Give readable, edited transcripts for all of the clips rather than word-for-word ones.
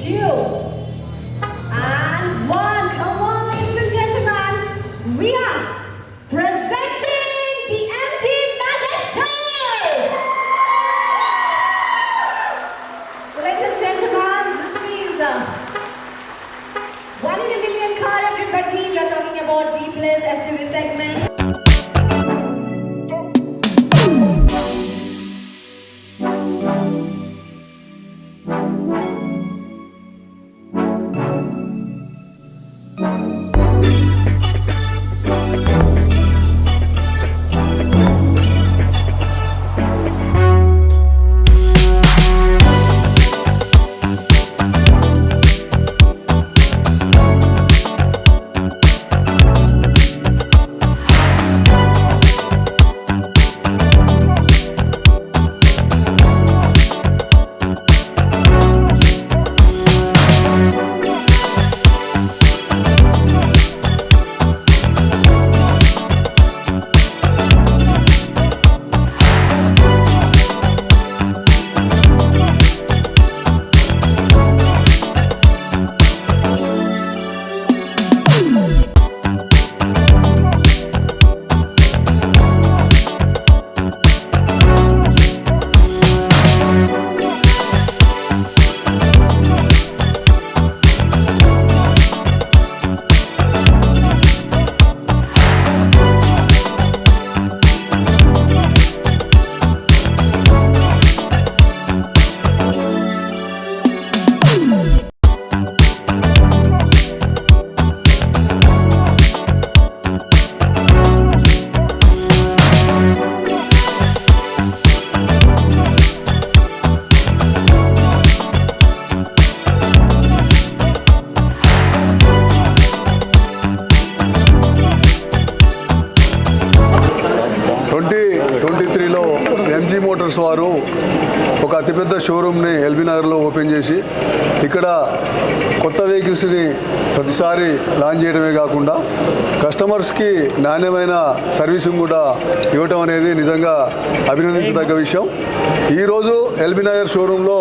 2, and 1. Come on, ladies and gentlemen, we are presenting the MG Magister. So, ladies and gentlemen, this is one in a million car. Everybody, we are talking about D-Plus SUV segment. MG Motors వారు ఒక అతిపెద్ద షోరూమ్ని LB నగర్లో open చేసి ఇక్కడ కొత్త వెహికల్స్ని ప్రతిసారి launch చేయడమే కాకుండా కస్టమర్స్కి నాణ్యమైన సర్వీసింగ్ కూడా ఇవ్వటం అనేది నిజంగా అభినందించదగ్గ విషయం. ఈరోజు ఎల్బీ నగర్ షోరూంలో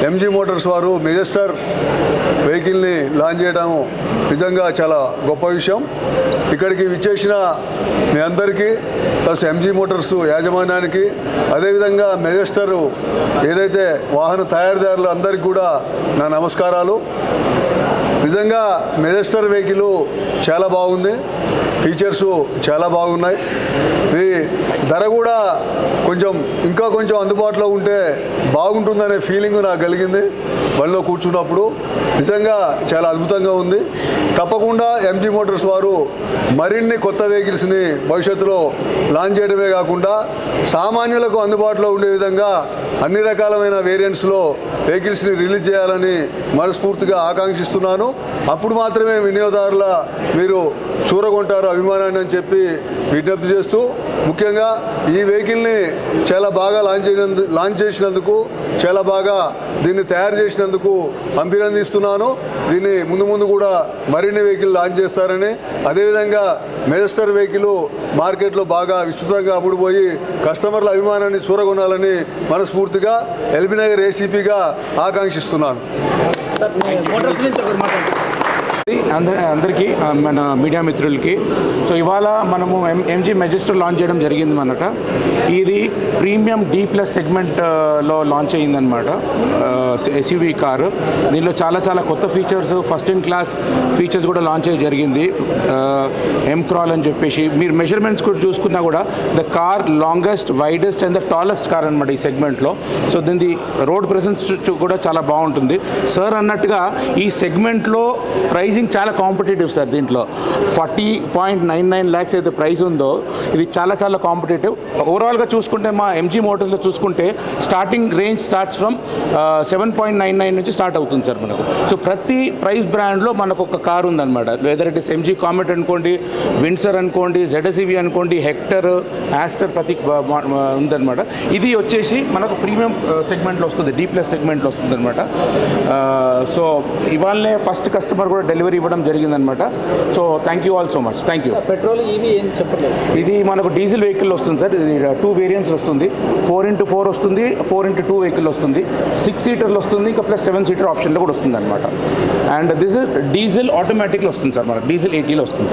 ఎంజీ మోటార్స్ వారు మెజెస్టర్ వెహికల్ని లాంచ్ చేయడం నిజంగా చాలా గొప్ప విషయం. ఇక్కడికి విచ్చేసిన మీ అందరికీ ప్లస్ ఎంజీ మోటార్స్ యాజమాన్యానికి, అదేవిధంగా మెజెస్టరు ఏదైతే వాహన తయారీదారులు అందరికీ కూడా నా నమస్కారాలు. నిజంగా మెజెస్టర్ వెహికల్ చాలా బాగుంది, ఫీచర్సు చాలా బాగున్నాయి. ఈ ధర కూడా ఇంకా కొంచెం అందుబాటులో ఉంటే బాగుంటుందనే ఫీలింగ్ నాకు కలిగింది బండిలో కూర్చున్నప్పుడు. నిజంగా చాలా అద్భుతంగా ఉంది. తప్పకుండా ఎంజీ మోటార్స్ వారు మరిన్ని కొత్త వెహికల్స్ని భవిష్యత్తులో లాంచ్ చేయడమే కాకుండా సామాన్యులకు అందుబాటులో ఉండే విధంగా అన్ని రకాలమైన వేరియంట్స్లో వెహికల్స్ని రిలీజ్ చేయాలని మనస్ఫూర్తిగా ఆకాంక్షిస్తున్నాను. అప్పుడు మాత్రమే వినియోగదారుల మీరు చూరగొంటారు అభిమానాన్ని అని చెప్పి విజ్ఞప్తి చేస్తూ, ముఖ్యంగా ఈ వెహికల్ని చాలా బాగా లాంచ్ చేసినందుకు, చాలా బాగా దీన్ని తయారు చేసినందుకు అభినందిస్తున్నాను. దీన్ని ముందు కూడా మరిన్ని వెహికల్ లాంచ్ చేస్తారని, అదేవిధంగా మెజెస్టర్ వెహికల్ మార్కెట్లో బాగా విస్తృతంగా అమ్ముడుపోయి కస్టమర్ల అభిమానాన్ని చూరగొనాలని మనస్ఫూర్తిగా ఎల్బీ నగర్ ఏసీపీగా ఆకాంక్షిస్తున్నాను. అందరికీ మన మీడియా మిత్రులకి, సో ఇవాళ మనము ఎంజీ మెజెస్టర్ లాంచ్ చేయడం జరిగింది అన్నమాట. ఇది ప్రీమియం D+ సెగ్మెంట్లో లాంచ్ అయ్యిందనమాట ఎస్యూవీ కారు. దీనిలో చాలా కొత్త features, first in class features కూడా లాంచ్ అయ్యి జరిగింది. M-Crawl అని చెప్పేసి మీరు మెజర్మెంట్స్ కూడా చూసుకున్నా కూడా the car longest, widest and the tallest car అనమాట ఈ సెగ్మెంట్లో. సో దీని రోడ్ ప్రెసెన్స్ కూడా చాలా బాగుంటుంది. సార్ అన్నట్టుగా ఈ సెగ్మెంట్లో ప్రైజింగ్ చాలా కాంపిటేటివ్ సార్. దీంట్లో 40.99 lakhs అయితే ప్రైస్ ఉందో ఇది చాలా కాంపిటేటివ్. ఓవరాల్గా చూసుకుంటే మా ఎంజీ మోటార్స్లో చూసుకుంటే స్టార్టింగ్ రేంజ్ స్టార్ట్స్ ఫ్రమ్ 7.99 నుంచి స్టార్ట్ అవుతుంది సార్ మనకు. సో ప్రతి ప్రైస్ బ్రాండ్లో మనకు ఒక కార్ ఉందన్నమాట. Whether it is MG comet అనుకోండి, విండ్సర్ అనుకోండి, ZSEV అనుకోండి, హెక్టర్, యాస్టర్, ప్రతి ఉందన్నమాట. ఇది వచ్చేసి మనకు ప్రీమియం సెగ్మెంట్లో వస్తుంది, D+ సెగ్మెంట్లో వస్తుంది అనమాట. సో ఇవాళనే ఫస్ట్ కస్టమర్ కూడా డెలివరీ డెలివరీ ఇవ్వడం జరిగిందనమాట. So thank you all so much. Thank you. Petrol EV ఏం చెప్పలేదు. ఇది మనకు డీజిల్ వెహికల్ వస్తుంది సార్. ఇది 2 వేరియంట్స్ వస్తుంది. 4x4 వస్తుంది, 4x2 వెహికల్ వస్తుంది, 6 సీటర్లు వస్తుంది, ఇంకా ప్లస్ 7 సీటర్ ఆప్షన్లో కూడా వస్తుంది అనమాట. అండ్ దిస్ ఇస్ డీజిల్ ఆటోమేటిక్లో వస్తుంది సార్. మనకు డీజిల్ 80లో వస్తుంది.